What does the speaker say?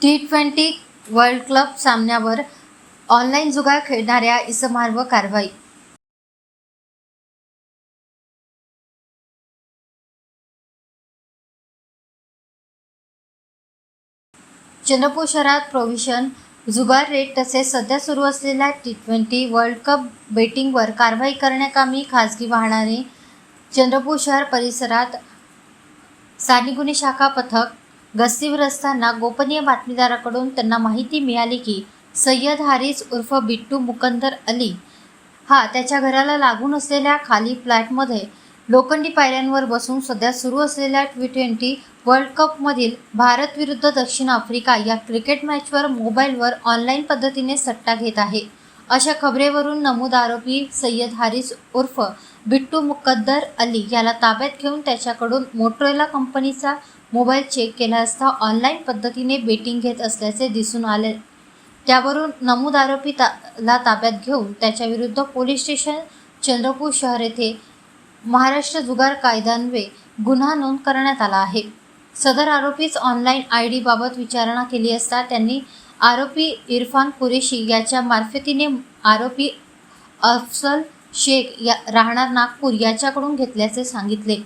T20 world cup सामन्यावर online जुगार खेळणाऱ्या इसमावर कारवाई. चंद्रपूर शहरात प्रोव्हिजन जुगार रेट तसेच सध्या सुरू असलेल्या T20 वर्ल्ड कप बेटिंगवर कारवाई करण्याकामी खासगी वाहनाने चंद्रपूर शहर परिसरात स्थानिक गुन्हे शाखा पथक गस्तीवर असताना गोपनीय बातमीदाराकडून त्यांना माहिती मिळाली की सय्यद हारिस उर्फ बिट्टू मुकंदर अली हा त्याच्या घराला लागून असलेल्या खाली फ्लॅटमध्ये लोखंडी पायऱ्यांवर बसून सध्या सुरू असलेल्या T20 वर्ल्ड कपमधील भारत विरुद्ध दक्षिण आफ्रिका या क्रिकेट मॅचवर मोबाईलवर ऑनलाईन पद्धतीने सट्टा घेत आहे. अशा खबरेवरून नमूद आरोपी सय्यद हारिस उर्फ बिट्टू मुकद्दर अली याला ताब्यात घेऊन त्याच्याकडून मोटोरोला कंपनीचा मोबाईल चेक केला असता ऑनलाईन पद्धतीने बेटिंग घेत असल्याचे दिसून आले. त्यावरून नमूद आरोपीला ताब्यात घेऊन त्याच्याविरुद्ध पोलीस स्टेशन चंद्रपूर शहर येथे महाराष्ट्र जुगार कायद्यान्वये गुन्हा नोंद करण्यात आला आहे. सदर आरोपीच ऑनलाईन ID बाबत विचारणा केली असता त्यांनी आरोपी इरफान कुरेशी याच्या मार्फतीने आरोपी अफसल शेख राहणार नागपूर याच्याकडून घेतल्याचे सांगितले.